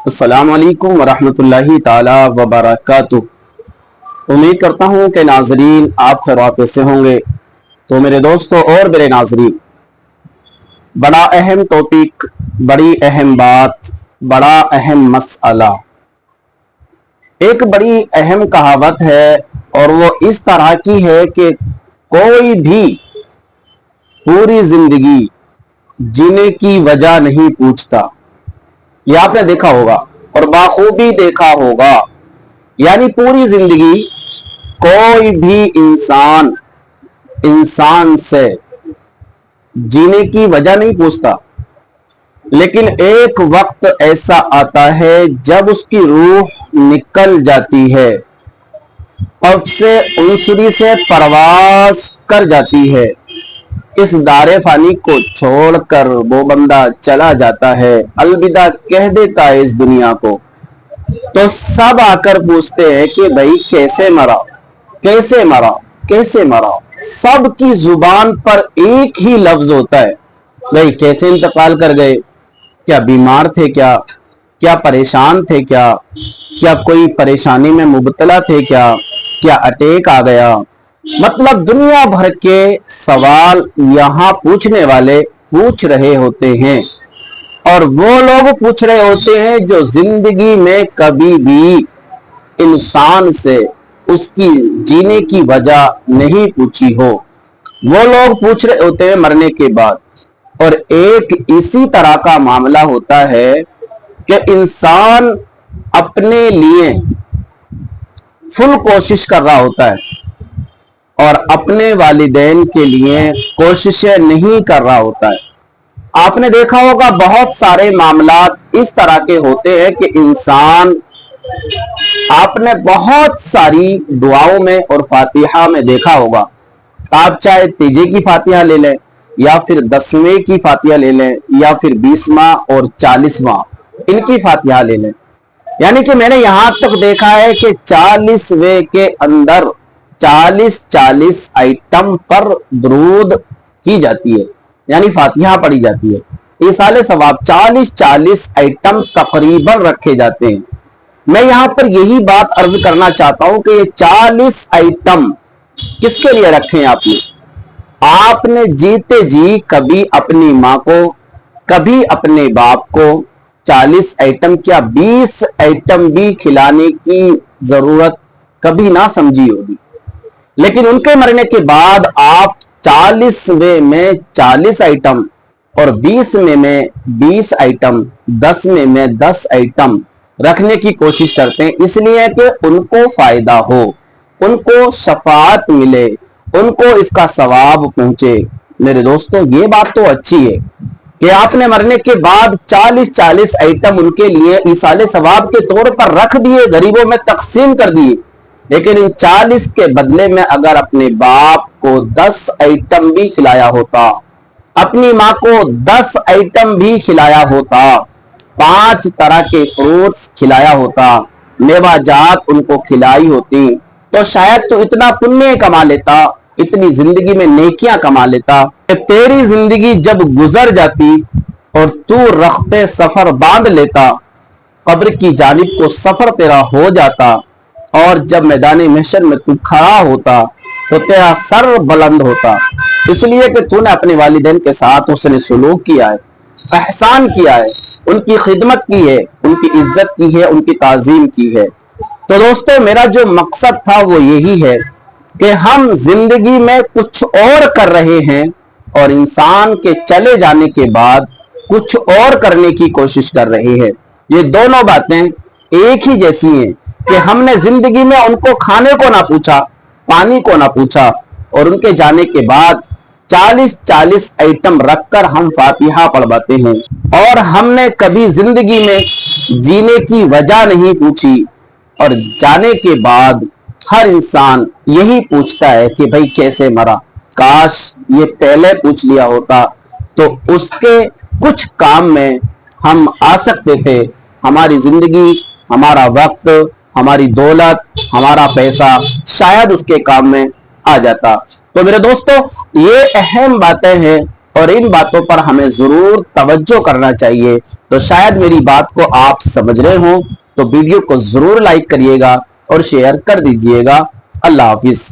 अस्सलाम वालेकुम वरहमतुल्लाहि ताला वबरकातुह। उम्मीद करता हूँ कि नाजरीन आप खैरियत से होंगे। तो मेरे दोस्तों और मेरे नाजरीन, बड़ा अहम टॉपिक, बड़ी अहम बात, बड़ा अहम मसला। एक बड़ी अहम कहावत है और वो इस तरह की है कि कोई भी पूरी जिंदगी जीने की वजह नहीं पूछता। ये आपने देखा होगा और बाखूबी देखा होगा। यानी पूरी जिंदगी कोई भी इंसान से जीने की वजह नहीं पूछता, लेकिन एक वक्त ऐसा आता है जब उसकी रूह निकल जाती है, अब से उनसुरी से परवास कर जाती है। इस दारे फानी को छोड़कर वो बंदा चला जाता है, अलविदा कह देता है इस दुनिया को। तो सब आकर पूछते हैं कि भाई कैसे मरा, कैसे मरा, कैसे मरा। सबकी जुबान पर एक ही लफ्ज होता है, भाई कैसे इंतकाल कर गए, क्या बीमार थे, क्या परेशान थे, क्या कोई परेशानी में मुब्तला थे, क्या अटैक आ गया। मतलब दुनिया भर के सवाल यहाँ पूछने वाले पूछ रहे होते हैं, और वो लोग पूछ रहे होते हैं जो जिंदगी में कभी भी इंसान से उसकी जीने की वजह नहीं पूछी हो। वो लोग पूछ रहे होते हैं मरने के बाद। और एक इसी तरह का मामला होता है कि इंसान अपने लिए फुल कोशिश कर रहा होता है और अपने वालिदैन के लिए कोशिशें नहीं कर रहा होता है। आपने देखा होगा बहुत सारे मामलात इस तरह के होते हैं कि इंसान, आपने बहुत सारी दुआओं में और फातिहा में देखा होगा, आप चाहे तीजे की फातिहा ले लें या फिर 10वें की फातिहा ले लें या फिर 20वां और 40वां इनकी फातिहा ले लें। यानी कि मैंने यहां तक देखा है कि 40वें के अंदर 40 आइटम पर दरूद की जाती है, यानी फातिहा पढ़ी जाती है। ईसाले सवाब 40 आइटम तकरीबन रखे जाते हैं। मैं यहां पर यही बात अर्ज करना चाहता हूं कि ये 40 आइटम किसके लिए रखे हैं आपने जीते जी कभी अपनी मां को, कभी अपने बाप को 40 आइटम क्या 20 आइटम भी खिलाने की जरूरत कभी ना समझी होगी, लेकिन उनके मरने के बाद आप 40वें में 40 आइटम और 20वें में 20 आइटम, 10वें में 10 आइटम रखने की कोशिश करते हैं, इसलिए कि उनको फायदा हो, उनको शफाअत मिले, उनको इसका सवाब पहुंचे। मेरे दोस्तों ये बात तो अच्छी है कि आपने मरने के बाद 40 आइटम उनके लिए ईसाले सवाब के तौर पर रख दिए, गरीबों में तकसीम कर दिए। लेकिन इन 40 के बदले में अगर अपने बाप को 10 आइटम भी खिलाया होता, अपनी मां को 10 आइटम भी खिलाया होता, 5 तरह के फ्रूट्स खिलाया होता, मेवाजात उनको खिलाई होती, तो शायद तू इतना पुण्य कमा लेता, इतनी जिंदगी में नेकियां कमा लेता कि तेरी जिंदगी जब गुजर जाती और तू रख्ते सफर बांध लेता, कब्र की जानिब को सफर तेरा हो जाता, और जब मैदान महशर में तू खड़ा होता तो तेरा सर बुलंद होता, इसलिए कि तूने अपने वालिदैन के साथ उसने सुलूक किया है, एहसान किया है, उनकी खिदमत की है, उनकी इज्जत की है, उनकी ताजीम की है। तो दोस्तों मेरा जो मकसद था वो यही है कि हम जिंदगी में कुछ और कर रहे हैं और इंसान के चले जाने के बाद कुछ और करने की कोशिश कर रहे हैं। ये दोनों बातें एक ही जैसी हैं कि हमने जिंदगी में उनको खाने को ना पूछा, पानी को ना पूछा, और उनके जाने के बाद 40 आइटम रखकर हम फातिहा पढ़वाते हैं, और हमने कभी जिंदगी में जीने की वजह नहीं पूछी। और जाने के बाद हर इंसान यही पूछता है कि भाई कैसे मरा। काश ये पहले पूछ लिया होता तो उसके कुछ काम में हम आ सकते थे, हमारी जिंदगी, हमारा वक्त, हमारी दौलत, हमारा पैसा शायद उसके काम में आ जाता। तो मेरे दोस्तों ये अहम बातें हैं اور ان باتوں پر ہمیں ضرور توجہ کرنا چاہیے. تو شاید میری بات کو آپ سمجھ رہے ہوں, تو ویڈیو کو ضرور لائک کریے گا اور شیئر کر دیجئے گا. اللہ حافظ.